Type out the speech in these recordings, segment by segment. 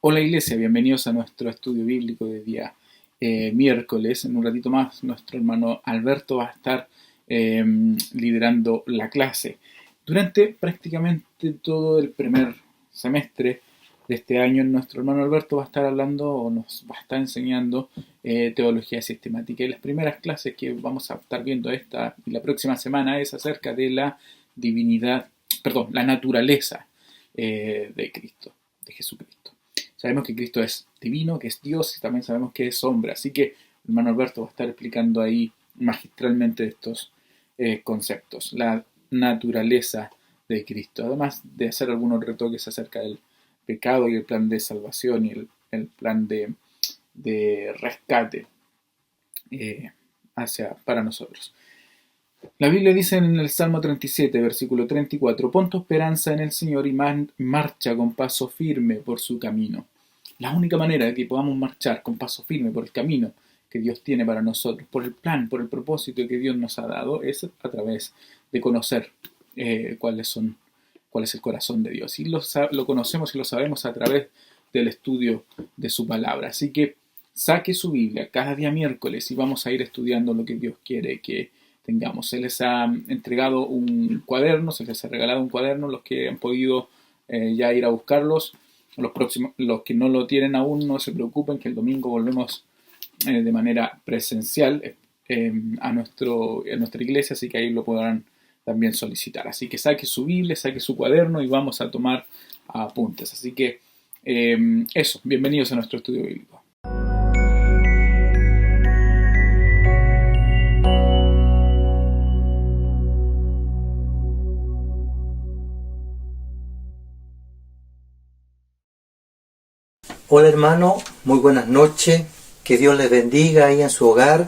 Hola Iglesia, bienvenidos a nuestro estudio bíblico de día miércoles. En un ratito más nuestro hermano Alberto va a estar liderando la clase. Durante prácticamente todo el primer semestre de este año, nuestro hermano Alberto va a estar hablando o nos va a estar enseñando teología sistemática. Y las primeras clases que vamos a estar viendo esta y la próxima semana es acerca de la divinidad, perdón, la naturaleza de Cristo, de Jesucristo. Sabemos que Cristo es divino, que es Dios, y también sabemos que es hombre. Así que el hermano Alberto va a estar explicando ahí magistralmente estos conceptos. La naturaleza de Cristo. Además de hacer algunos retoques acerca del pecado y el plan de salvación y el plan de rescate para nosotros. La Biblia dice en el Salmo 37, versículo 34, pon tu esperanza en el Señor y marcha con paso firme por su camino. La única manera de que podamos marchar con paso firme por el camino que Dios tiene para nosotros, por el plan, por el propósito que Dios nos ha dado, es a través de conocer cuál es el corazón de Dios. Y lo conocemos y lo sabemos a través del estudio de su palabra. Así que saque su Biblia cada día miércoles y vamos a ir estudiando lo que Dios quiere que tengamos. Se les ha entregado un cuaderno, se les ha regalado un cuaderno, los que han podido ya ir a buscarlos. Los que no lo tienen aún, no se preocupen, que el domingo volvemos de manera presencial a nuestra iglesia, así que ahí lo podrán también solicitar. Así que saque su Biblia, saque su cuaderno y vamos a tomar apuntes. Así que eso, bienvenidos a nuestro estudio bíblico. Hola hermano, muy buenas noches, que Dios les bendiga ahí en su hogar.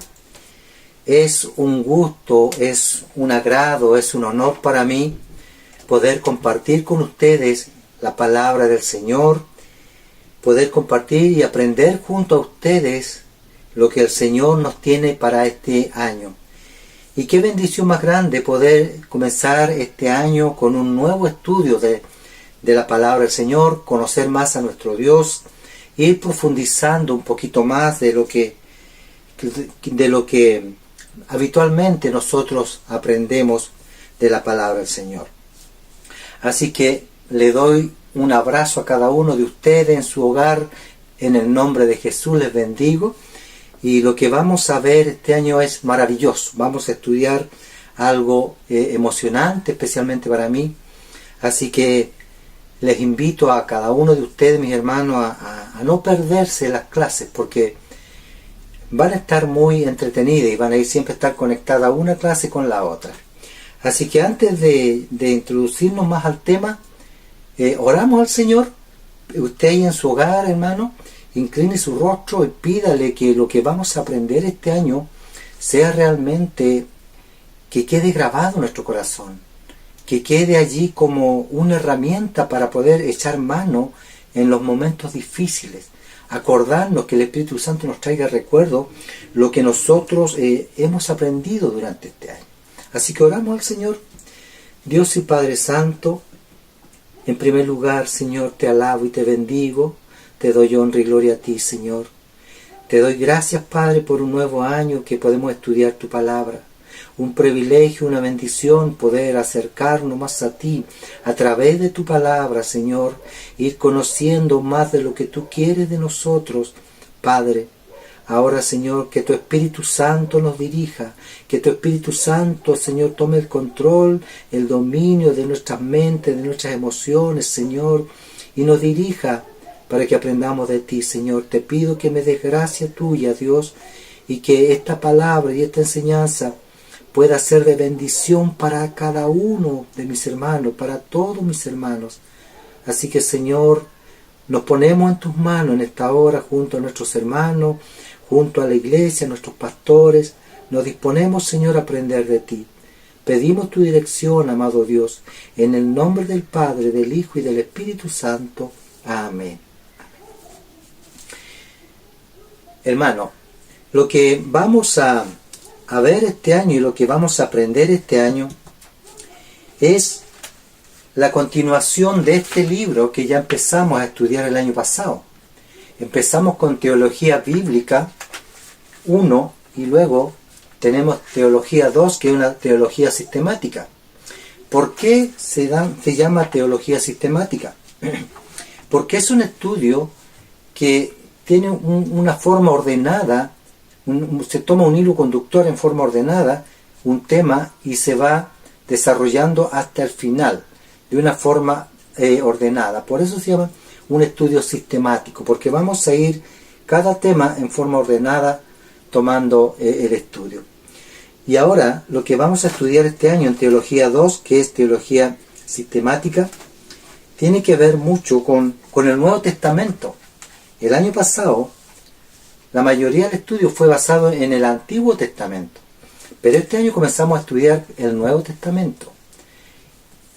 Es un gusto, es un agrado, es un honor para mí poder compartir con ustedes la palabra del Señor, poder compartir y aprender junto a ustedes lo que el Señor nos tiene para este año. Y qué bendición más grande poder comenzar este año con un nuevo estudio de la palabra del Señor, conocer más a nuestro Dios, ir profundizando un poquito más de lo que habitualmente nosotros aprendemos de la palabra del Señor. Así que le doy un abrazo a cada uno de ustedes en su hogar, en el nombre de Jesús les bendigo, y lo que vamos a ver este año es maravilloso. Vamos a estudiar algo emocionante, especialmente para mí, así que les invito a cada uno de ustedes, mis hermanos, a no perderse las clases, porque van a estar muy entretenidas y van a ir siempre a estar conectadas una clase con la otra. Así que antes de introducirnos más al tema, oramos al Señor. Usted ahí en su hogar, hermano, incline su rostro y pídale que lo que vamos a aprender este año sea realmente que quede grabado en nuestro corazón, que quede allí como una herramienta para poder echar mano en los momentos difíciles, acordarnos que el Espíritu Santo nos traiga recuerdo lo que nosotros hemos aprendido durante este año. Así que oramos al Señor. Dios y Padre Santo, en primer lugar, Señor, te alabo y te bendigo, te doy honra y gloria a ti, Señor. Te doy gracias, Padre, por un nuevo año que podemos estudiar tu palabra. Un privilegio, una bendición poder acercarnos más a ti a través de tu palabra, Señor, ir conociendo más de lo que tú quieres de nosotros, Padre. Ahora, Señor, que tu Espíritu Santo nos dirija, que tu Espíritu Santo, Señor, tome el control, el dominio de nuestras mentes, de nuestras emociones, Señor, y nos dirija para que aprendamos de ti, Señor. Te pido que me des gracia tuya, Dios, y que esta palabra y esta enseñanza pueda ser de bendición para cada uno de mis hermanos, para todos mis hermanos. Así que, Señor, nos ponemos en tus manos en esta hora junto a nuestros hermanos, junto a la iglesia, a nuestros pastores. Nos disponemos, Señor, a aprender de ti. Pedimos tu dirección, amado Dios, en el nombre del Padre, del Hijo y del Espíritu Santo. Amén. Hermano, lo que vamos a ver este año y lo que vamos a aprender este año es la continuación de este libro que ya empezamos a estudiar el año pasado. Empezamos con teología bíblica 1 y luego tenemos teología 2, que es una teología sistemática. ¿Por qué se llama teología sistemática? Porque es un estudio que tiene una forma ordenada, se toma un hilo conductor en forma ordenada, un tema, y se va desarrollando hasta el final, de una forma ordenada. Por eso se llama un estudio sistemático, porque vamos a ir cada tema en forma ordenada tomando el estudio. Y ahora lo que vamos a estudiar este año en Teología 2, que es Teología Sistemática, tiene que ver mucho con el Nuevo Testamento. El año pasado, la mayoría del estudio fue basado en el Antiguo Testamento, pero este año comenzamos a estudiar el Nuevo Testamento.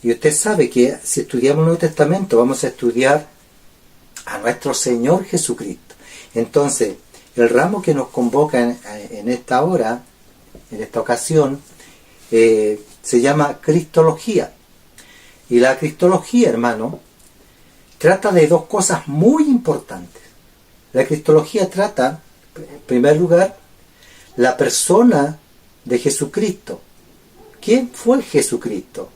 Y usted sabe que si estudiamos el Nuevo Testamento, vamos a estudiar a nuestro Señor Jesucristo. Entonces, el ramo que nos convoca en esta hora, en esta ocasión, se llama Cristología. Y la Cristología, hermano, trata de dos cosas muy importantes. La Cristología trata, en primer lugar, la persona de Jesucristo. ¿Quién fue Jesucristo?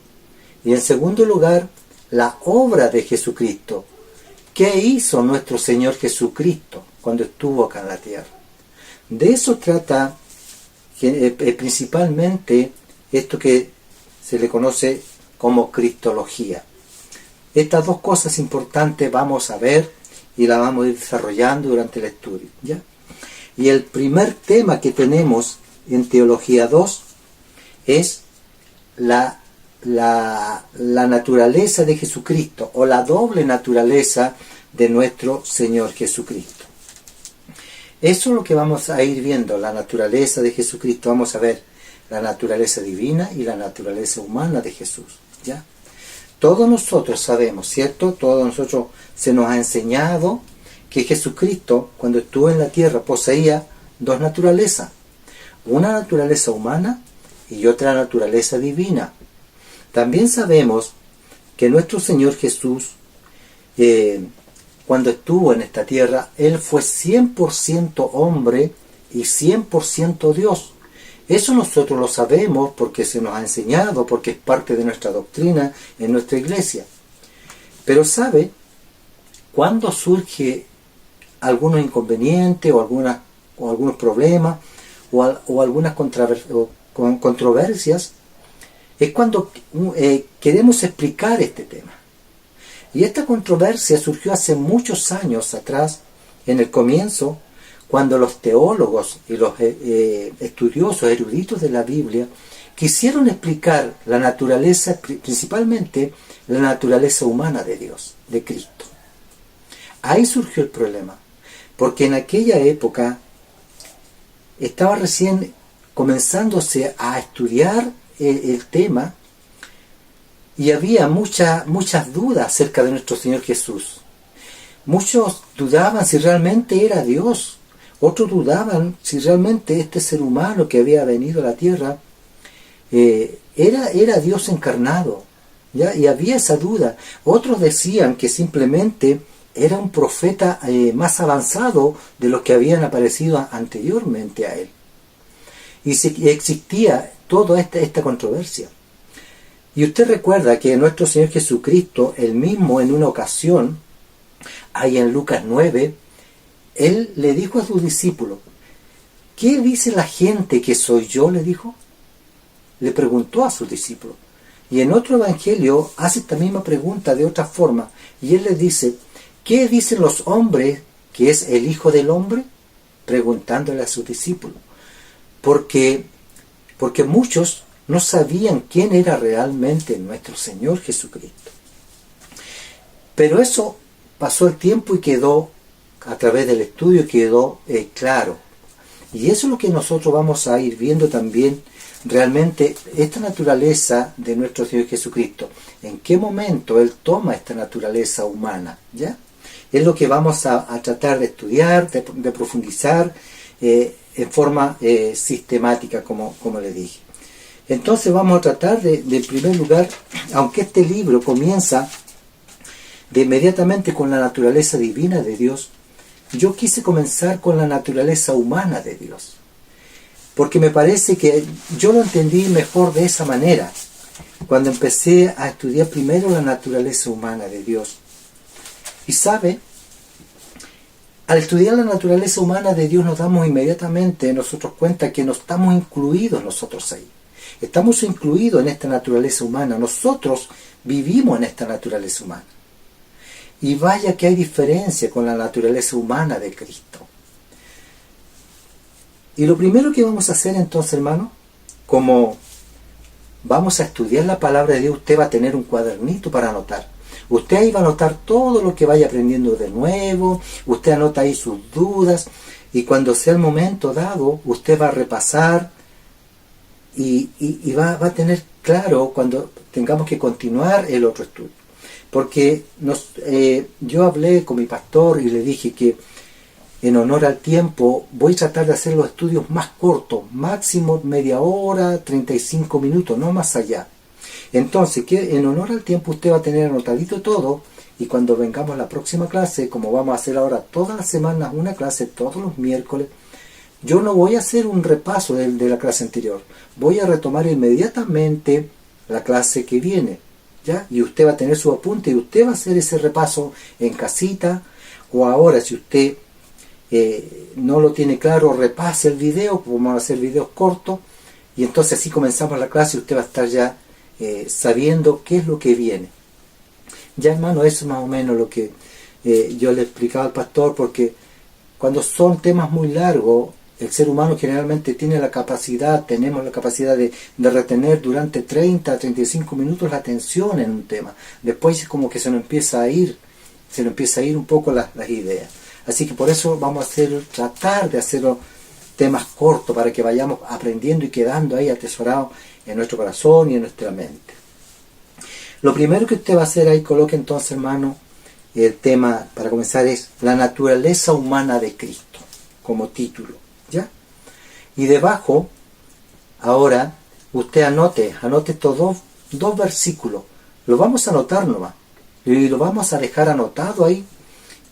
Y en segundo lugar, la obra de Jesucristo. ¿Qué hizo nuestro Señor Jesucristo cuando estuvo acá en la tierra? De eso trata principalmente esto que se le conoce como Cristología. Estas dos cosas importantes vamos a ver y las vamos a ir desarrollando durante el estudio, ¿ya? Y el primer tema que tenemos en Teología 2 es la naturaleza de Jesucristo, o la doble naturaleza de nuestro Señor Jesucristo. Eso es lo que vamos a ir viendo, la naturaleza de Jesucristo. Vamos a ver la naturaleza divina y la naturaleza humana de Jesús, ¿ya? Todos nosotros sabemos, ¿cierto? Todos nosotros se nos ha enseñado que Jesucristo, cuando estuvo en la tierra, poseía dos naturalezas. Una naturaleza humana y otra naturaleza divina. También sabemos que nuestro Señor Jesús, cuando estuvo en esta tierra, Él fue 100% hombre y 100% Dios. Eso nosotros lo sabemos porque se nos ha enseñado, porque es parte de nuestra doctrina en nuestra iglesia. Pero ¿sabe? Cuando surge algunos inconvenientes o algunos problemas o algunas controversias, es cuando queremos explicar este tema. Y esta controversia surgió hace muchos años atrás, en el comienzo, cuando los teólogos y los estudiosos, eruditos de la Biblia, quisieron explicar la naturaleza, principalmente la naturaleza humana de Dios, de Cristo. Ahí surgió el problema, porque en aquella época estaba recién comenzándose a estudiar el tema, y había muchas dudas acerca de nuestro Señor Jesús. Muchos dudaban si realmente era Dios. Otros dudaban si realmente este ser humano que había venido a la tierra era Dios encarnado, ¿ya? Y había esa duda. Otros decían que simplemente era un profeta más avanzado de los que habían aparecido anteriormente a él. Y existía toda esta controversia. Y usted recuerda que nuestro Señor Jesucristo, él mismo en una ocasión, ahí en Lucas 9, él le dijo a sus discípulos, ¿qué dice la gente que soy yo? Le dijo. Le preguntó a sus discípulos. Y en otro evangelio hace esta misma pregunta de otra forma. Y él les dice, ¿qué dicen los hombres que es el Hijo del Hombre? Preguntándole a sus discípulos. Porque muchos no sabían quién era realmente nuestro Señor Jesucristo. Pero eso pasó el tiempo y quedó, a través del estudio, quedó claro. Y eso es lo que nosotros vamos a ir viendo también, realmente, esta naturaleza de nuestro Señor Jesucristo. ¿En qué momento Él toma esta naturaleza humana? ¿Ya? Es lo que vamos a tratar de estudiar, de profundizar en forma sistemática, como le dije. Entonces vamos a tratar de, en primer lugar, aunque este libro comienza de inmediatamente con la naturaleza divina de Dios, yo quise comenzar con la naturaleza humana de Dios, porque me parece que yo lo entendí mejor de esa manera, cuando empecé a estudiar primero la naturaleza humana de Dios. Y sabe, al estudiar la naturaleza humana de Dios nos damos inmediatamente nosotros cuenta que no estamos incluidos nosotros ahí. Estamos incluidos en esta naturaleza humana. Nosotros vivimos en esta naturaleza humana. Y vaya que hay diferencia con la naturaleza humana de Cristo. Y lo primero que vamos a hacer entonces, hermano, como vamos a estudiar la palabra de Dios, usted va a tener un cuadernito para anotar. Usted ahí va a anotar todo lo que vaya aprendiendo de nuevo, usted anota ahí sus dudas, y cuando sea el momento dado, usted va a repasar y va a tener claro cuando tengamos que continuar el otro estudio. Porque yo hablé con mi pastor y le dije que en honor al tiempo voy a tratar de hacer los estudios más cortos, máximo media hora, 35 minutos, no más allá. Entonces, que en honor al tiempo usted va a tener anotadito todo, y cuando vengamos a la próxima clase, como vamos a hacer ahora todas las semanas una clase, todos los miércoles, yo no voy a hacer un repaso de la clase anterior, voy a retomar inmediatamente la clase que viene, ¿ya? Y usted va a tener su apunte y usted va a hacer ese repaso en casita, o ahora si usted no lo tiene claro, repase el video, vamos a hacer videos cortos, y entonces así comenzamos la clase y usted va a estar ya sabiendo qué es lo que viene. Ya, hermano, eso es más o menos lo que yo le explicaba al pastor, porque cuando son temas muy largos, el ser humano generalmente tiene la capacidad, tenemos la capacidad de retener durante 30 a 35 minutos la atención en un tema. Después es como que se nos empieza a ir un poco las ideas. Así que por eso vamos a tratar de hacer temas cortos para que vayamos aprendiendo y quedando ahí atesorados en nuestro corazón y en nuestra mente. Lo primero que usted va a hacer ahí, coloque entonces, hermano, el tema para comenzar es la naturaleza humana de Cristo, como título, ¿ya? Y debajo, ahora, usted anote estos dos versículos, lo vamos a anotar nomás, y lo vamos a dejar anotado ahí,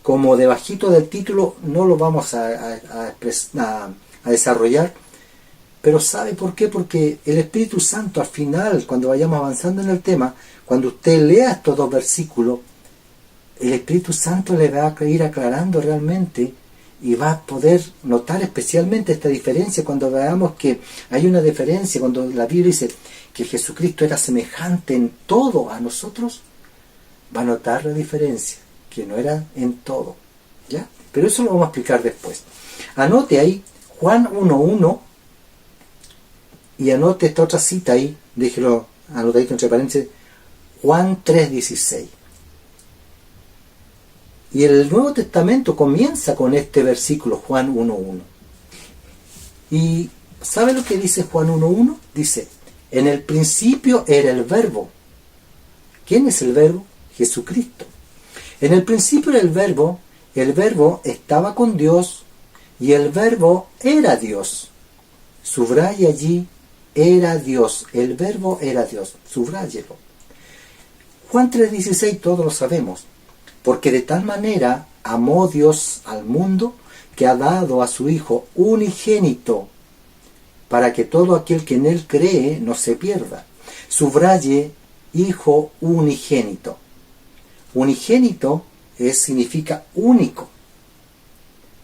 como debajito del título, no lo vamos a desarrollar. Pero ¿sabe por qué? Porque el Espíritu Santo al final, cuando vayamos avanzando en el tema, cuando usted lea estos dos versículos, el Espíritu Santo le va a ir aclarando realmente y va a poder notar especialmente esta diferencia cuando veamos que hay una diferencia, cuando la Biblia dice que Jesucristo era semejante en todo a nosotros, va a notar la diferencia, que no era en todo, ¿ya? Pero eso lo vamos a explicar después. Anote ahí Juan 1:1 y anote esta otra cita ahí, déjelo anotadito entre paréntesis, Juan 3:16. Y el Nuevo Testamento comienza con este versículo, Juan 1:1. Y ¿sabe lo que dice Juan 1:1? Dice, en el principio era el Verbo. ¿Quién es el Verbo? Jesucristo. En el principio era el Verbo estaba con Dios y el Verbo era Dios. Subraya allí, era Dios, el Verbo era Dios, subráyelo. Juan 3:16 todos lo sabemos, porque de tal manera amó Dios al mundo que ha dado a su Hijo unigénito, para que todo aquel que en él cree no se pierda. Subraye, Hijo unigénito. Unigénito significa único,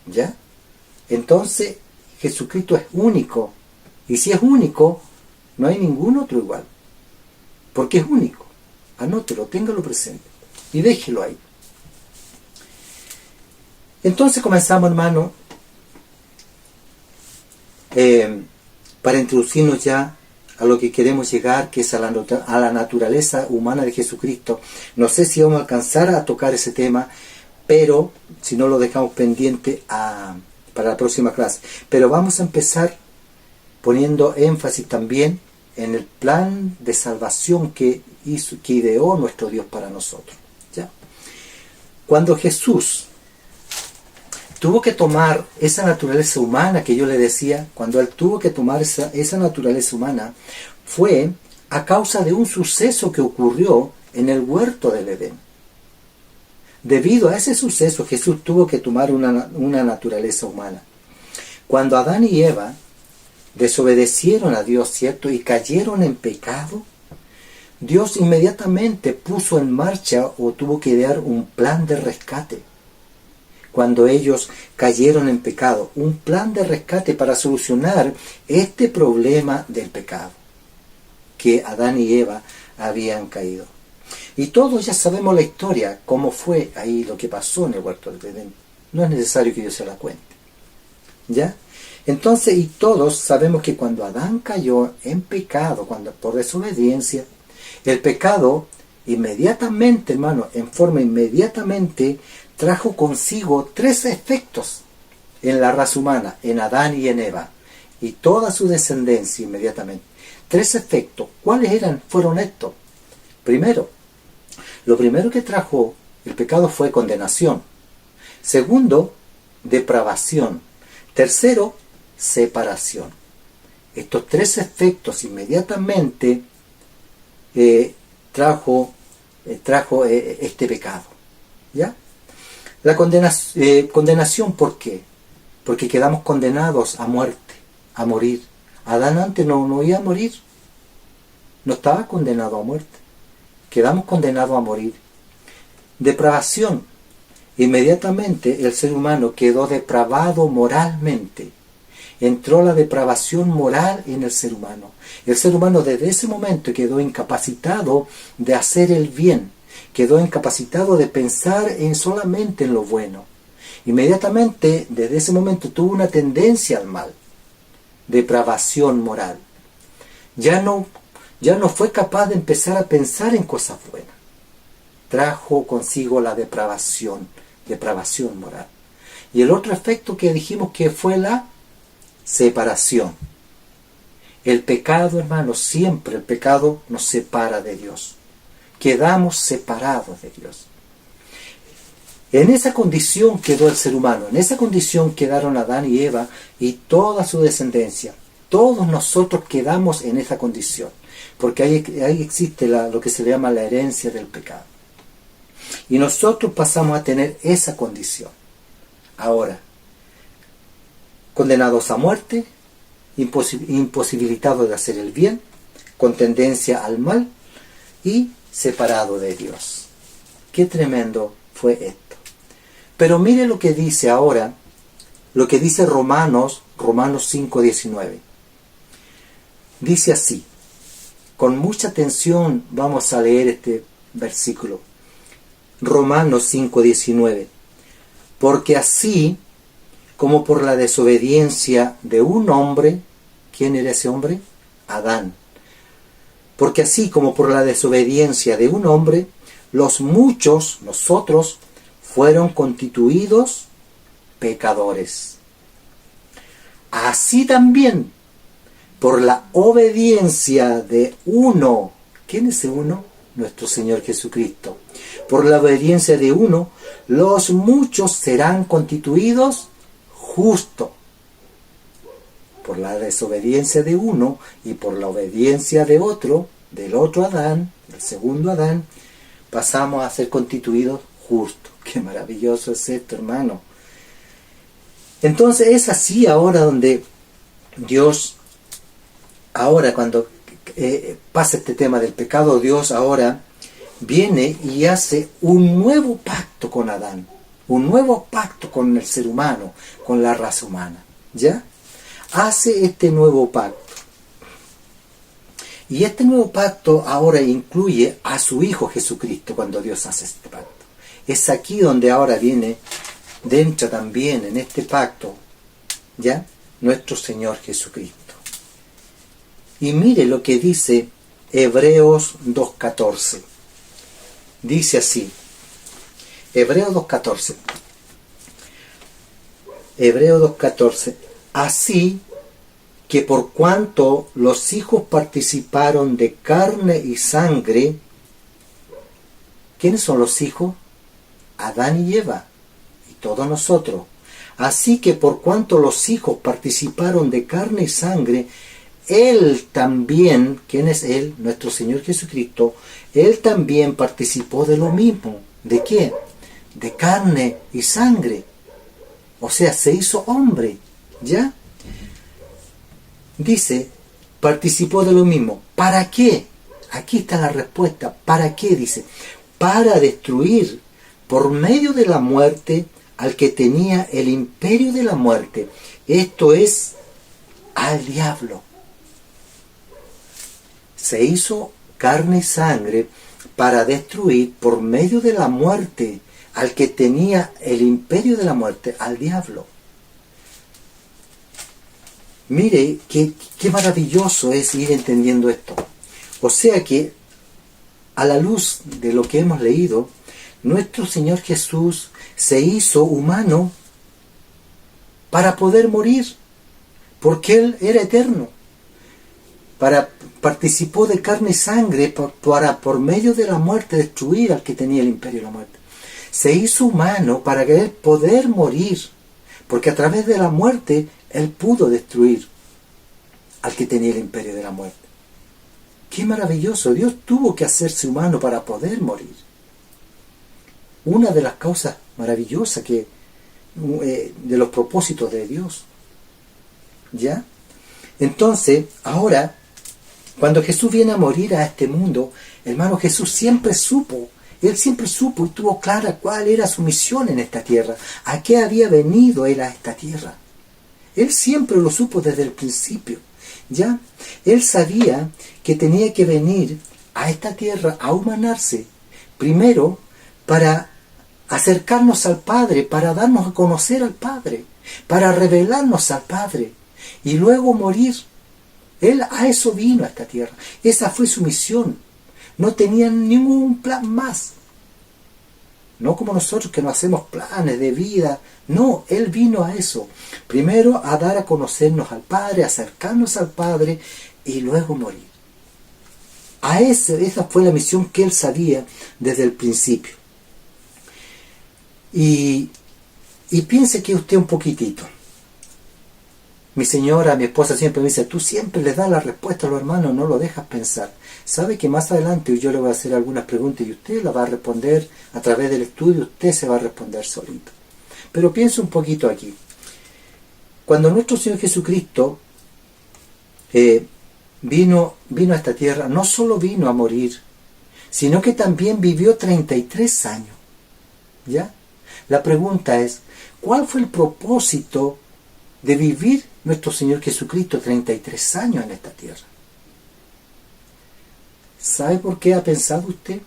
¿ya? Entonces Jesucristo es único, y si es único, no hay ningún otro igual, porque es único. Anótelo, téngalo presente y déjelo ahí. Entonces comenzamos, hermano, para introducirnos ya a lo que queremos llegar, que es a la naturaleza humana de Jesucristo. No sé si vamos a alcanzar a tocar ese tema, pero si no lo dejamos pendiente para la próxima clase. Pero vamos a empezar poniendo énfasis también en el plan de salvación que ideó nuestro Dios para nosotros, ¿ya? Cuando Jesús tuvo que tomar esa naturaleza humana que yo le decía, cuando Él tuvo que tomar esa naturaleza humana, fue a causa de un suceso que ocurrió en el huerto del Edén. Debido a ese suceso, Jesús tuvo que tomar una naturaleza humana. Cuando Adán y Eva desobedecieron a Dios, ¿cierto? Y cayeron en pecado, Dios inmediatamente puso en marcha o tuvo que dar un plan de rescate. Cuando ellos cayeron en pecado, un plan de rescate para solucionar este problema del pecado, que Adán y Eva habían caído. Y todos ya sabemos la historia, cómo fue ahí lo que pasó en el huerto del Edén. No es necesario que yo se la cuente. ¿Ya? Entonces, y todos sabemos que cuando Adán cayó en pecado, por desobediencia, el pecado inmediatamente, hermano, en forma inmediatamente, trajo consigo 3 efectos en la raza humana, en Adán y en Eva, y toda su descendencia inmediatamente. 3 efectos. ¿Cuáles fueron estos? Primero, lo primero que trajo el pecado fue condenación. Segundo, depravación. Tercero, separación. Estos 3 efectos inmediatamente trajo este pecado. ¿Ya? La condenación, ¿por qué? Porque quedamos condenados a muerte, a morir. Adán antes no iba a morir. No estaba condenado a muerte. Quedamos condenados a morir. Depravación. Inmediatamente el ser humano quedó depravado moralmente. Entró la depravación moral en el ser humano. El ser humano desde ese momento quedó incapacitado de hacer el bien. Quedó incapacitado de pensar solamente en lo bueno. Inmediatamente, desde ese momento, tuvo una tendencia al mal. Depravación moral. Ya no fue capaz de empezar a pensar en cosas buenas. Trajo consigo la depravación moral. Y el otro efecto que dijimos que fue la separación. El pecado, hermanos, siempre el pecado nos separa de Dios. Quedamos separados de Dios. En esa condición quedó el ser humano, en esa condición quedaron Adán y Eva y toda su descendencia. Todos nosotros quedamos en esa condición, porque ahí existe lo que se llama la herencia del pecado. Y nosotros pasamos a tener esa condición. Ahora, condenados a muerte, imposibilitados de hacer el bien, con tendencia al mal y separado de Dios. Qué tremendo fue esto. Pero mire lo que dice ahora, lo que dice Romanos 5:19. Dice así, con mucha atención vamos a leer este versículo. Romanos 5:19. Porque así como por la desobediencia de un hombre, ¿quién era ese hombre? Adán. Porque así como por la desobediencia de un hombre, los muchos, nosotros, fueron constituidos pecadores. Así también, por la obediencia de uno, ¿quién es ese uno? Nuestro Señor Jesucristo. Por la obediencia de uno, los muchos serán constituidos justos. Por la desobediencia de uno y por la obediencia de otro, del otro Adán, del segundo Adán, pasamos a ser constituidos justos. Qué maravilloso es esto, hermano. Entonces es así ahora donde Dios, ahora cuando pasa este tema del pecado, Dios ahora viene y hace un nuevo pacto con Adán, un nuevo pacto con el ser humano, con la raza humana, ¿ya? Hace este nuevo pacto. Y este nuevo pacto ahora incluye a su Hijo Jesucristo cuando Dios hace este pacto. Es aquí donde ahora viene, dentro también en este pacto, ¿ya? Nuestro Señor Jesucristo. Y mire lo que dice Hebreos 2:14. Dice así, Hebreos 2:14. Hebreos 2:14. Así que por cuanto los hijos participaron de carne y sangre, ¿quiénes son los hijos? Adán y Eva, y todos nosotros. Así que por cuanto los hijos participaron de carne y sangre, Él también, ¿quién es Él? Nuestro Señor Jesucristo, Él también participó de lo mismo. ¿De qué? de carne y sangre. O sea, se hizo hombre, ¿ya? Dice, participó de lo mismo. ¿Para qué? Aquí está la respuesta. ¿Para qué? Dice, para destruir por medio de la muerte al que tenía el imperio de la muerte. Esto es, al diablo. Se hizo carne y sangre para destruir por medio de la muerte al que tenía el imperio de la muerte, al diablo. Mire, qué maravilloso es ir entendiendo esto. O sea que, a la luz de lo que hemos leído, nuestro Señor Jesús se hizo humano para poder morir, porque Él era eterno. Participó de carne y sangre para por medio de la muerte destruir al que tenía el imperio de la muerte. Se hizo humano para Él poder morir, porque a través de la muerte Él pudo destruir al que tenía el imperio de la muerte. ¡Qué maravilloso! Dios tuvo que hacerse humano para poder morir. Una de las causas maravillosas de los propósitos de Dios. ¿Ya? Entonces, ahora, cuando Jesús viene a morir a este mundo, hermano, Jesús siempre supo, Él siempre supo y tuvo clara cuál era su misión en esta tierra, a qué había venido Él a esta tierra. Él siempre lo supo desde el principio, ¿ya? Él sabía que tenía que venir a esta tierra a humanarse, primero para acercarnos al Padre, para darnos a conocer al Padre, para revelarnos al Padre, y luego morir. Él a eso vino a esta tierra. Esa fue su misión. No tenía ningún plan más. No como nosotros que no hacemos planes de vida. No, Él vino a eso. Primero a dar a conocernos al Padre, acercarnos al Padre y luego morir. Esa fue la misión que Él sabía desde el principio. Y piense que usted un poquitito. Mi señora, mi esposa siempre me dice, tú siempre le das la respuesta a los hermanos, no lo dejas pensar. Sabe que más adelante yo le voy a hacer algunas preguntas y usted la va a responder a través del estudio, usted se va a responder solito. Pero piensa un poquito aquí. Cuando nuestro Señor Jesucristo vino a esta tierra, no solo vino a morir, sino que también vivió 33 años. ¿Ya? La pregunta es, ¿cuál fue el propósito de vivir nuestro Señor Jesucristo 33 años en esta tierra? ¿Sabe por qué ha pensado usted?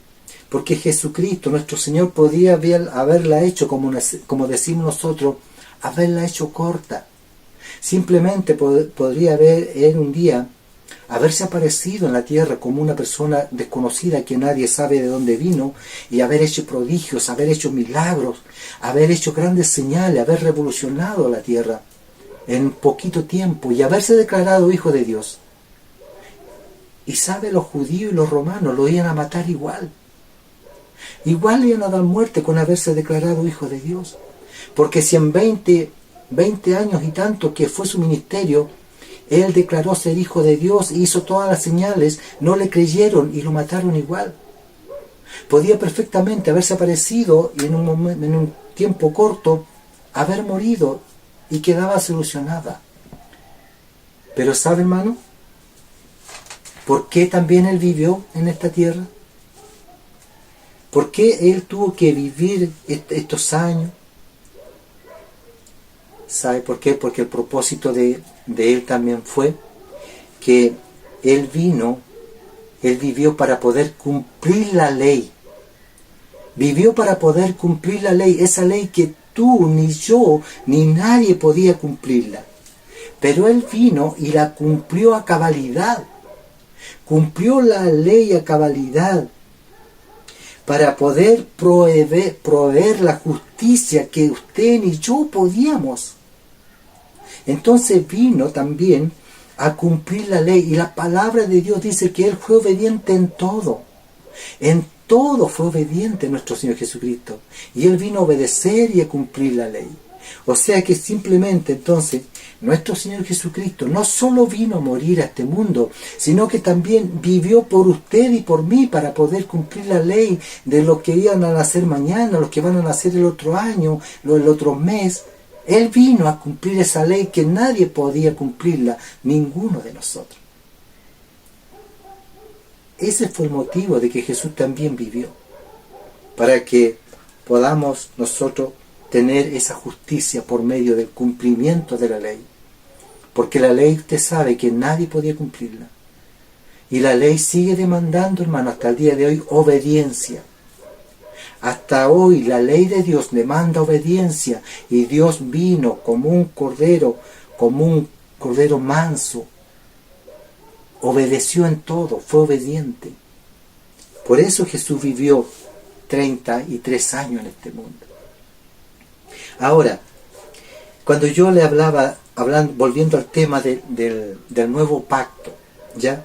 Porque Jesucristo, nuestro Señor, podía haberla hecho, como decimos nosotros, haberla hecho corta. Simplemente podría haber en un día haberse aparecido en la tierra como una persona desconocida que nadie sabe de dónde vino y haber hecho prodigios, haber hecho milagros, haber hecho grandes señales, haber revolucionado la tierra en poquito tiempo y haberse declarado hijo de Dios. Y sabe, los judíos y los romanos lo iban a matar igual. Igual le iban a dar muerte con haberse declarado hijo de Dios. Porque si en 20 años y tanto que fue su ministerio, Él declaró ser hijo de Dios y hizo todas las señales, no le creyeron y lo mataron igual. Podía perfectamente haberse aparecido y en un tiempo corto haber morido y quedaba solucionada. Pero ¿sabe, hermano? ¿Por qué también Él vivió en esta tierra? ¿Por qué Él tuvo que vivir estos años? ¿Sabe por qué? Porque el propósito de Él también fue que Él vivió para poder cumplir la ley. Vivió para poder cumplir la ley, esa ley que tú, ni yo, ni nadie podía cumplirla. Pero Él vino y la cumplió a cabalidad. Cumplió la ley a cabalidad para poder proveer la justicia que usted ni yo podíamos. Entonces vino también a cumplir la ley. Y la palabra de Dios dice que Él fue obediente en todo. En todo fue obediente nuestro Señor Jesucristo. Y Él vino a obedecer y a cumplir la ley. O sea que simplemente entonces nuestro Señor Jesucristo no solo vino a morir a este mundo, sino que también vivió por usted y por mí para poder cumplir la ley de los que iban a nacer mañana, los que van a nacer el otro año, el otro mes. Él vino a cumplir esa ley que nadie podía cumplirla, ninguno de nosotros. Ese fue el motivo de que Jesús también vivió, para que podamos nosotros tener esa justicia por medio del cumplimiento de la ley. Porque la ley, usted sabe que nadie podía cumplirla. Y la ley sigue demandando, hermano, hasta el día de hoy, obediencia. Hasta hoy la ley de Dios demanda obediencia, y Dios vino como un cordero manso. Obedeció en todo, fue obediente. Por eso Jesús vivió 33 años en este mundo. Ahora, cuando yo le hablaba, volviendo al tema del nuevo pacto, ¿ya?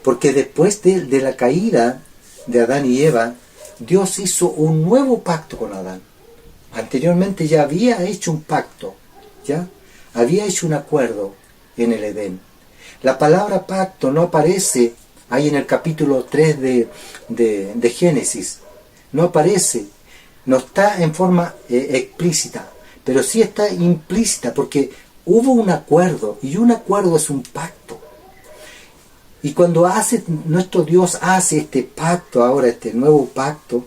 Porque después de la caída de Adán y Eva, Dios hizo un nuevo pacto con Adán. Anteriormente ya había hecho un pacto, ¿ya? Había hecho un acuerdo en el Edén. La palabra pacto no aparece ahí en el capítulo 3 de Génesis. No aparece, no está en forma explícita, pero sí está implícita, porque hubo un acuerdo, y un acuerdo es un pacto. Y cuando nuestro Dios hace este pacto, ahora este nuevo pacto,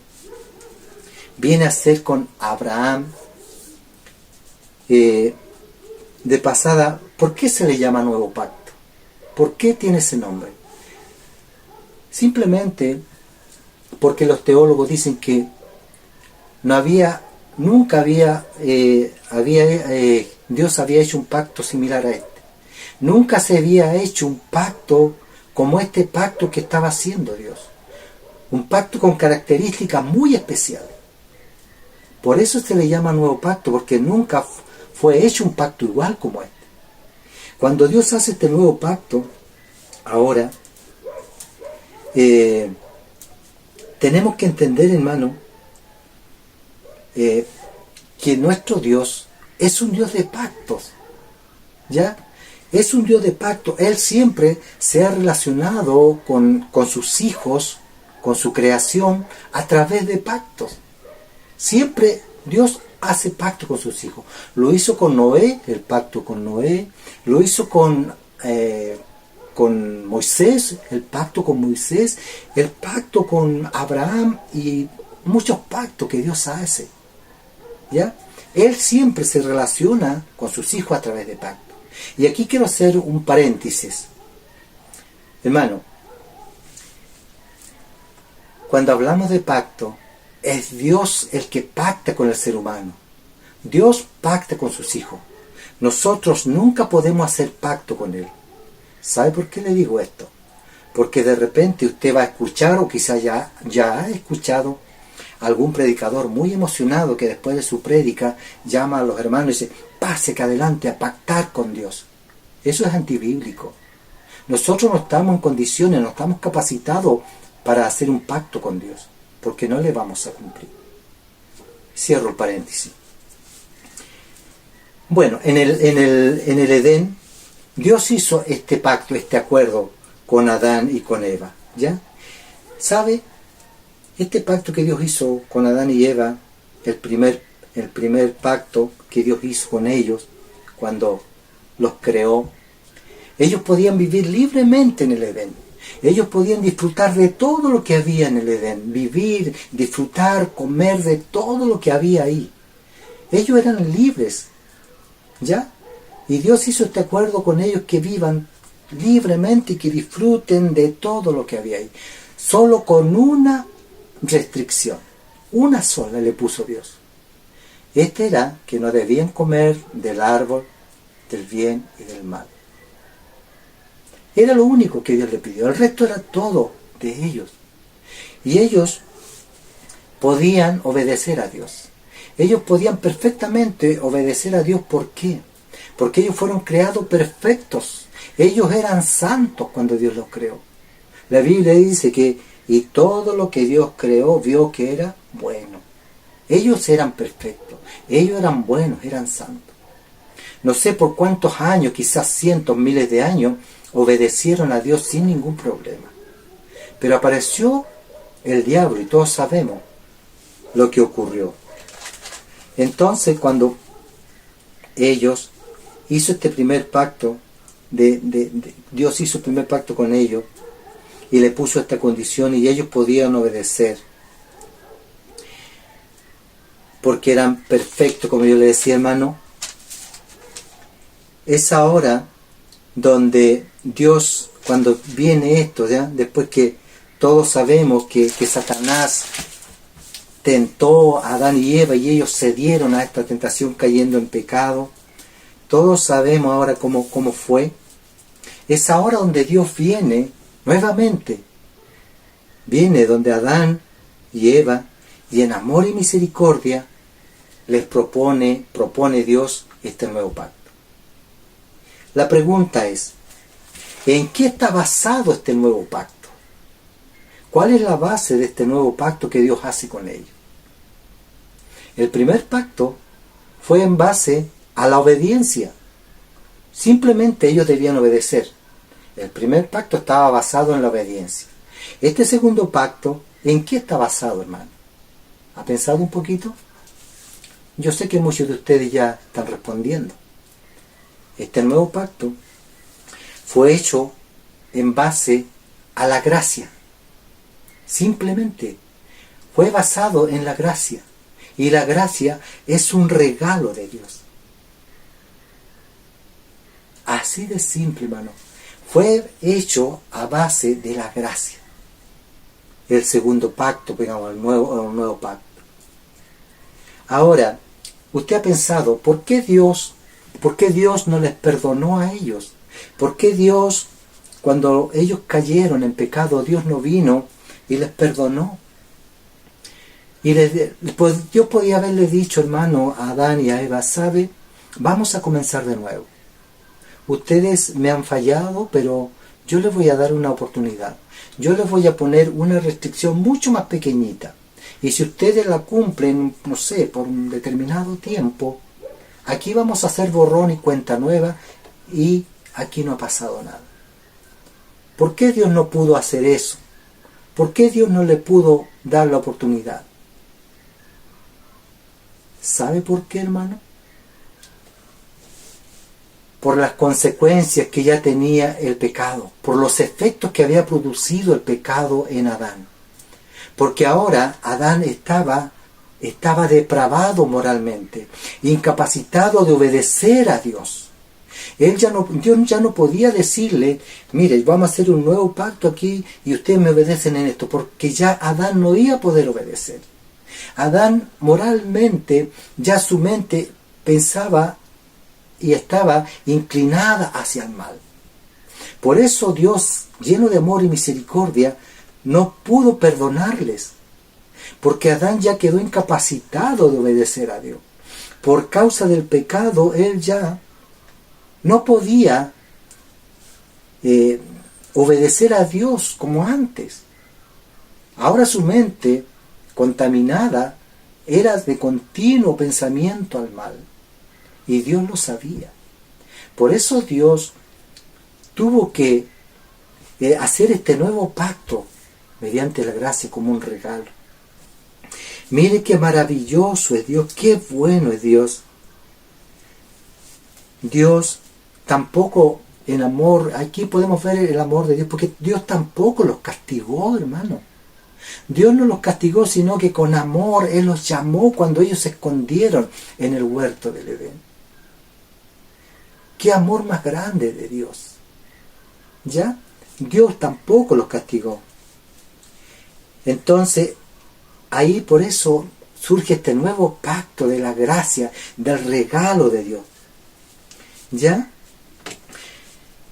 viene a ser con Abraham. De pasada, ¿por qué se le llama nuevo pacto? ¿Por qué tiene ese nombre? Simplemente porque los teólogos dicen que Dios había hecho un pacto similar a este. Nunca se había hecho un pacto como este pacto que estaba haciendo Dios. Un pacto con características muy especiales. Por eso se le llama nuevo pacto, porque nunca fue hecho un pacto igual como este. Cuando Dios hace este nuevo pacto, ahora, tenemos que entender, hermano, que nuestro Dios es un Dios de pactos, ¿ya? Es un Dios de pacto. Él siempre se ha relacionado con sus hijos, con su creación, a través de pactos. Siempre Dios hace pacto con sus hijos. Lo hizo con Noé, el pacto con Noé. Lo hizo con Moisés, el pacto con Moisés. El pacto con Abraham y muchos pactos que Dios hace, ¿ya? Él siempre se relaciona con sus hijos a través de pactos. Y aquí quiero hacer un paréntesis. Hermano, cuando hablamos de pacto, es Dios el que pacta con el ser humano. Dios pacta con sus hijos. Nosotros nunca podemos hacer pacto con Él. ¿Sabe por qué le digo esto? Porque de repente usted va a escuchar, o quizá ya ha escuchado, algún predicador muy emocionado que después de su prédica llama a los hermanos y dice: pase que adelante a pactar con Dios. Eso es antibíblico. Nosotros no estamos en condiciones, no estamos capacitados para hacer un pacto con Dios, porque no le vamos a cumplir. Cierro el paréntesis. Bueno, en el Edén, Dios hizo este pacto, este acuerdo con Adán y con Eva, ¿ya? ¿Sabe? Este pacto que Dios hizo con Adán y Eva, el primer pacto que Dios hizo con ellos cuando los creó, ellos podían vivir libremente en el Edén. Ellos podían disfrutar de todo lo que había en el Edén, vivir, disfrutar, comer de todo lo que había ahí. Ellos eran libres, ¿ya? Y Dios hizo este acuerdo con ellos, que vivan libremente y que disfruten de todo lo que había ahí. Solo con una restricción, una sola le puso Dios. Este era que no debían comer del árbol del bien y del mal. Era lo único que Dios le pidió. El resto era todo de ellos. Y ellos podían obedecer a Dios. Ellos podían perfectamente obedecer a Dios. ¿Por qué? Porque ellos fueron creados perfectos. Ellos eran santos cuando Dios los creó. La Biblia dice que y todo lo que Dios creó vio que era bueno. Ellos eran perfectos. Ellos eran buenos, eran santos. no sé por cuántos años, quizás cientos, miles de años, obedecieron a Dios sin ningún problema. Pero apareció el diablo y todos sabemos lo que ocurrió. Entonces, cuando ellos hizo este primer pacto, Dios hizo el primer pacto con ellos y le puso esta condición y ellos podían obedecer porque eran perfectos, como yo le decía, hermano. Es ahora donde Dios, cuando viene esto, ¿ya? Después que todos sabemos que Satanás tentó a Adán y Eva y ellos cedieron a esta tentación cayendo en pecado, todos sabemos ahora cómo fue. Es ahora donde Dios viene nuevamente, viene donde Adán y Eva, y en amor y misericordia les propone Dios este nuevo pacto. La pregunta es, ¿en qué está basado este nuevo pacto? ¿Cuál es la base de este nuevo pacto que Dios hace con ellos? El primer pacto fue en base a la obediencia. Simplemente ellos debían obedecer. El primer pacto estaba basado en la obediencia. Este segundo pacto, ¿en qué está basado, hermano? ¿Ha pensado un poquito? Yo sé que muchos de ustedes ya están respondiendo. Este nuevo pacto fue hecho en base a la gracia. Simplemente fue basado en la gracia. Y la gracia es un regalo de Dios. Así de simple, hermano. Fue hecho a base de la gracia. El segundo pacto, digamos, el nuevo pacto. Ahora, usted ha pensado, ¿por qué Dios no les perdonó a ellos? ¿Por qué Dios, cuando ellos cayeron en pecado, Dios no vino y les perdonó? Y pues Dios podía haberle dicho, hermano, a Adán y a Eva, ¿sabe? Vamos a comenzar de nuevo. Ustedes me han fallado, pero yo les voy a dar una oportunidad. Yo les voy a poner una restricción mucho más pequeñita. Y si ustedes la cumplen, no sé, por un determinado tiempo, aquí vamos a hacer borrón y cuenta nueva y aquí no ha pasado nada. ¿Por qué Dios no pudo hacer eso? ¿Por qué Dios no le pudo dar la oportunidad? ¿Sabe por qué, hermano? Por las consecuencias que ya tenía el pecado, por los efectos que había producido el pecado en Adán. Porque ahora Adán estaba depravado moralmente, incapacitado de obedecer a Dios. Dios ya no podía decirle, mire, vamos a hacer un nuevo pacto aquí y ustedes me obedecen en esto, porque ya Adán no iba a poder obedecer. Adán moralmente, ya su mente pensaba y estaba inclinada hacia el mal. Por eso Dios, lleno de amor y misericordia, no pudo perdonarles, porque Adán ya quedó incapacitado de obedecer a Dios. Por causa del pecado, él ya no podía obedecer a Dios como antes. Ahora su mente, contaminada, era de continuo pensamiento al mal. Y Dios lo sabía. Por eso Dios tuvo que hacer este nuevo pacto mediante la gracia como un regalo. Mire qué maravilloso es Dios, qué bueno es Dios. Dios tampoco en amor, aquí podemos ver el amor de Dios, porque Dios tampoco los castigó, hermano. Dios no los castigó, sino que con amor Él los llamó cuando ellos se escondieron en el huerto del Edén. ¡Qué amor más grande de Dios! ¿Ya? Dios tampoco los castigó. Entonces, ahí por eso surge este nuevo pacto de la gracia, del regalo de Dios. ¿Ya?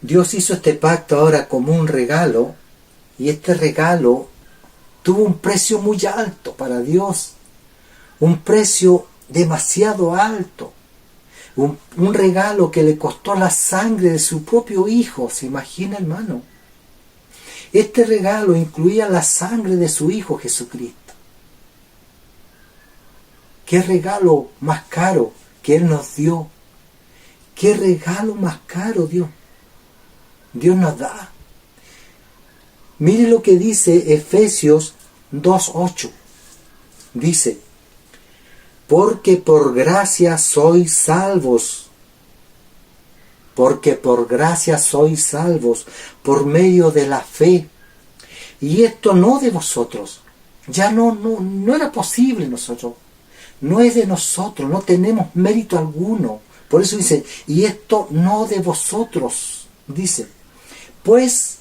Dios hizo este pacto ahora como un regalo, y este regalo tuvo un precio muy alto para Dios, un precio demasiado alto, un regalo que le costó la sangre de su propio hijo. ¿Se imagina, hermano? Este regalo incluía la sangre de su hijo Jesucristo. ¿Qué regalo más caro que Él nos dio? ¿Qué regalo más caro Dios nos da? Mire lo que dice Efesios 2:8. Dice, porque por gracia sois salvos. Porque por gracia sois salvos por medio de la fe. Y esto no de vosotros. Ya no era posible nosotros. No es de nosotros, no tenemos mérito alguno. Por eso dice, y esto no de vosotros. Dice, pues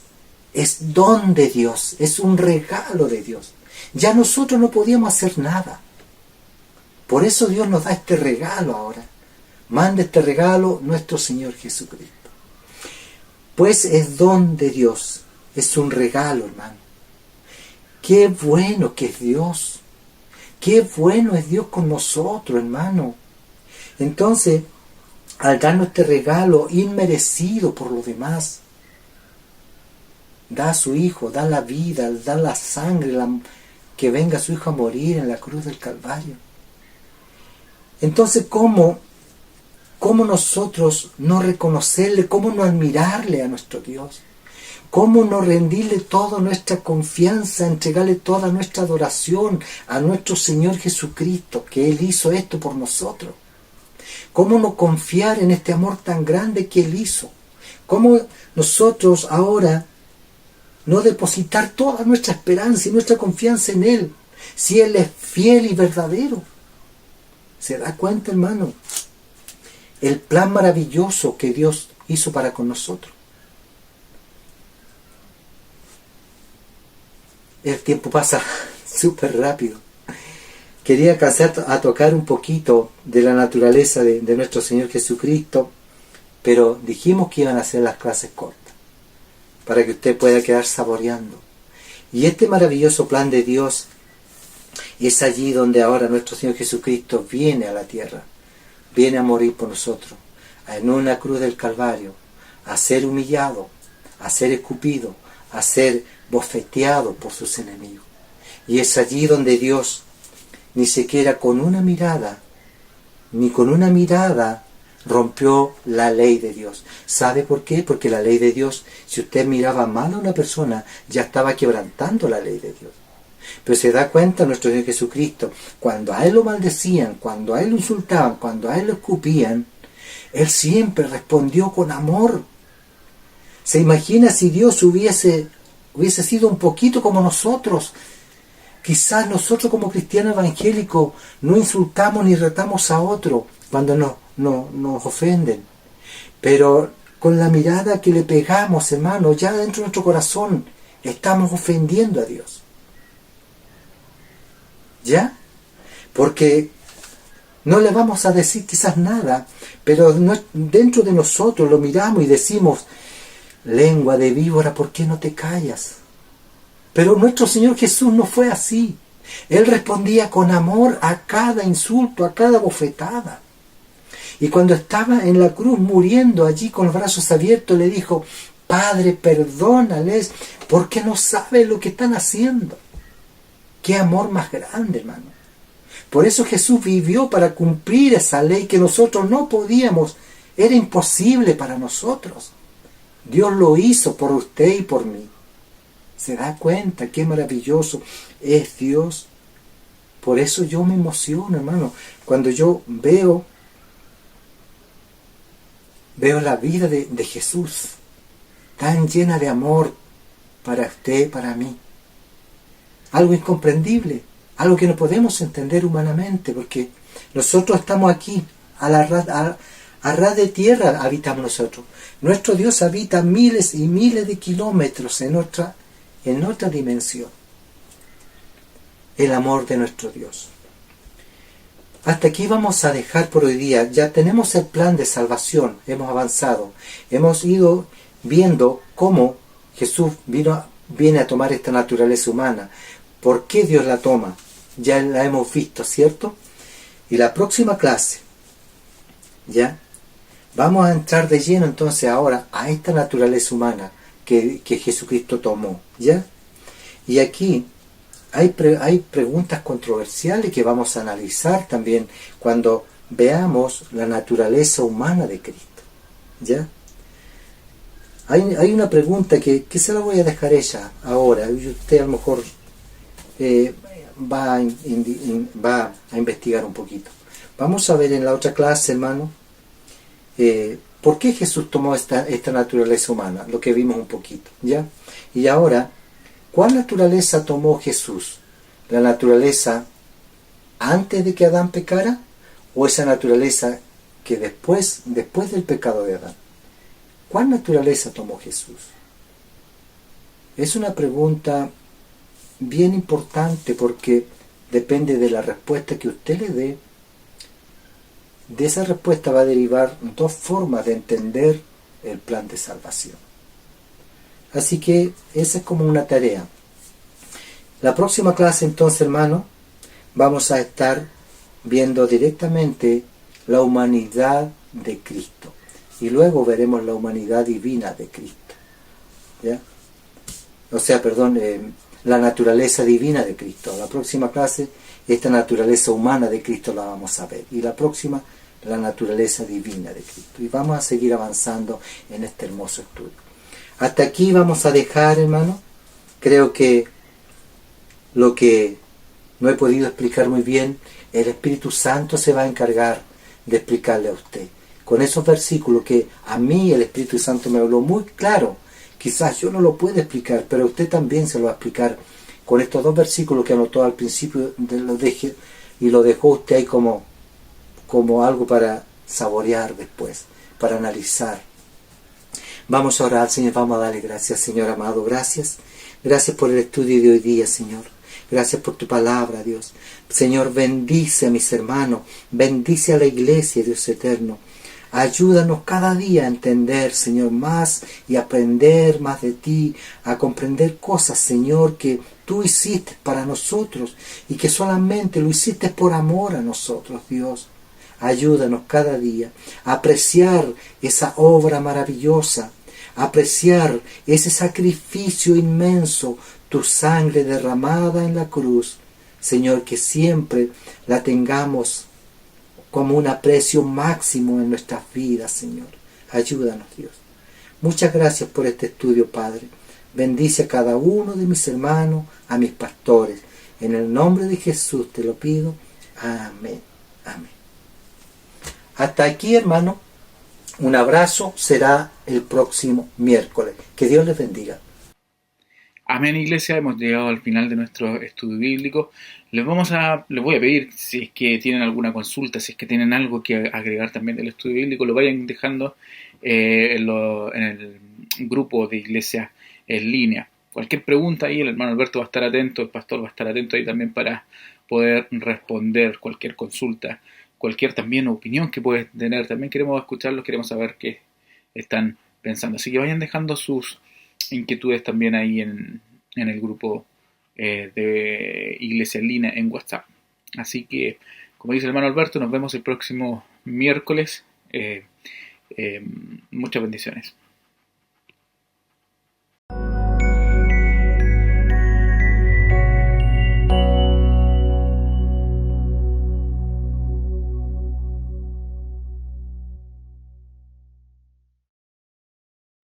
es don de Dios, es un regalo de Dios. Ya nosotros no podíamos hacer nada. Por eso Dios nos da este regalo ahora. Manda este regalo nuestro Señor Jesucristo. Pues es don de Dios, es un regalo, hermano. Qué bueno que es Dios. Qué bueno es Dios con nosotros, hermano. Entonces, al darnos este regalo inmerecido por los demás, da a su Hijo, da la vida, da la sangre, que venga su Hijo a morir en la cruz del Calvario. Entonces, ¿cómo nosotros no reconocerle, cómo no admirarle a nuestro Dios? ¿Cómo no rendirle toda nuestra confianza, entregarle toda nuestra adoración a nuestro Señor Jesucristo, que Él hizo esto por nosotros? ¿Cómo no confiar en este amor tan grande que Él hizo? ¿Cómo nosotros ahora no depositar toda nuestra esperanza y nuestra confianza en Él, si Él es fiel y verdadero? ¿Se da cuenta, hermano? El plan maravilloso que Dios hizo para con nosotros. El tiempo pasa súper rápido. Quería alcanzar a tocar un poquito de la naturaleza de nuestro Señor Jesucristo, pero dijimos que iban a ser las clases cortas, para que usted pueda quedar saboreando. Y este maravilloso plan de Dios es allí donde ahora nuestro Señor Jesucristo viene a la tierra, viene a morir por nosotros, en una cruz del Calvario, a ser humillado, a ser escupido, a ser bofeteado por sus enemigos. Y es allí donde Dios, ni siquiera con una mirada, rompió la ley de Dios. ¿Sabe por qué? Porque la ley de Dios, si usted miraba mal a una persona, ya estaba quebrantando la ley de Dios. Pero se da cuenta nuestro Señor Jesucristo, cuando a Él lo maldecían, cuando a Él lo insultaban, cuando a Él lo escupían, Él siempre respondió con amor. ¿Se imagina si Dios hubiese sido un poquito como nosotros? Quizás nosotros como cristianos evangélicos no insultamos ni retamos a otro cuando nos ofenden. Pero con la mirada que le pegamos, hermano, ya dentro de nuestro corazón estamos ofendiendo a Dios. ¿Ya? Porque no le vamos a decir quizás nada, pero dentro de nosotros lo miramos y decimos, lengua de víbora, ¿por qué no te callas? Pero nuestro Señor Jesús no fue así. Él respondía con amor a cada insulto, a cada bofetada. Y cuando estaba en la cruz muriendo allí con los brazos abiertos, le dijo, Padre, perdónales, porque no saben lo que están haciendo. Qué amor más grande, hermano. Por eso Jesús vivió para cumplir esa ley que nosotros no podíamos. Era imposible para nosotros. Dios lo hizo por usted y por mí. ¿Se da cuenta qué maravilloso es Dios? Por eso yo me emociono, hermano. Cuando yo veo la vida de Jesús, tan llena de amor para usted, para mí. Algo incomprendible, algo que no podemos entender humanamente, porque nosotros estamos aquí, a ras de tierra habitamos nosotros. Nuestro Dios habita miles y miles de kilómetros en otra dimensión. El amor de nuestro Dios. Hasta aquí vamos a dejar por hoy día. Ya tenemos el plan de salvación, hemos avanzado. Hemos ido viendo cómo Jesús viene a tomar esta naturaleza humana. ¿Por qué Dios la toma? Ya la hemos visto, ¿cierto? Y la próxima clase, ¿ya? Vamos a entrar de lleno entonces ahora a esta naturaleza humana que Jesucristo tomó, ¿ya? Y aquí hay preguntas controversiales que vamos a analizar también cuando veamos la naturaleza humana de Cristo. ¿Ya? Hay una pregunta que se la voy a dejar ella ahora, y usted a lo mejor va a investigar un poquito. Vamos a ver en la otra clase, hermano, por qué Jesús tomó esta naturaleza humana, lo que vimos un poquito, ¿ya? Y ahora, ¿cuál naturaleza tomó Jesús? ¿La naturaleza antes de que Adán pecara o esa naturaleza que después del pecado de Adán? ¿Cuál naturaleza tomó Jesús? Es una pregunta bien importante porque depende de la respuesta que usted le dé. De esa respuesta va a derivar dos formas de entender el plan de salvación. Así que esa es como una tarea. La próxima clase entonces, hermano, vamos a estar viendo directamente la humanidad de Cristo. Y luego veremos la humanidad divina de Cristo. ¿Ya? O sea, perdón, la naturaleza divina de Cristo. La próxima clase, esta naturaleza humana de Cristo la vamos a ver. Y la próxima, la naturaleza divina de Cristo. Y vamos a seguir avanzando en este hermoso estudio. Hasta aquí vamos a dejar, hermano. Creo que lo que no he podido explicar muy bien, el Espíritu Santo se va a encargar de explicarle a usted. Con esos versículos que a mí el Espíritu Santo me habló muy claro. Quizás yo no lo pueda explicar, pero usted también se lo va a explicar con estos dos versículos que anotó al principio y lo dejó usted ahí como algo para saborear después, para analizar. Vamos a orar, Señor, vamos a darle gracias, Señor amado, gracias. Gracias por el estudio de hoy día, Señor. Gracias por tu palabra, Dios. Señor, bendice a mis hermanos, bendice a la iglesia, Dios eterno. Ayúdanos cada día a entender, Señor, más y aprender más de ti, a comprender cosas, Señor, que tú hiciste para nosotros y que solamente lo hiciste por amor a nosotros, Dios. Ayúdanos cada día a apreciar esa obra maravillosa, a apreciar ese sacrificio inmenso, tu sangre derramada en la cruz. Señor, que siempre la tengamos como un aprecio máximo en nuestras vidas, Señor. Ayúdanos, Dios. Muchas gracias por este estudio, Padre. Bendice a cada uno de mis hermanos, a mis pastores. En el nombre de Jesús te lo pido. Amén. Amén. Hasta aquí, hermano. Un abrazo. Será el próximo miércoles. Que Dios les bendiga. Amén, iglesia, hemos llegado al final de nuestro estudio bíblico. Les voy a pedir, si es que tienen alguna consulta, si es que tienen algo que agregar también del estudio bíblico, lo vayan dejando en el grupo de iglesia en línea. Cualquier pregunta ahí, el hermano Alberto va a estar atento, el pastor va a estar atento ahí también para poder responder cualquier consulta, cualquier también opinión que pueden tener. También queremos escucharlos, queremos saber qué están pensando. Así que vayan dejando sus inquietudes también ahí en el grupo de Iglesia en Línea en WhatsApp. Así que, como dice el hermano Alberto, nos vemos el próximo miércoles. Muchas bendiciones.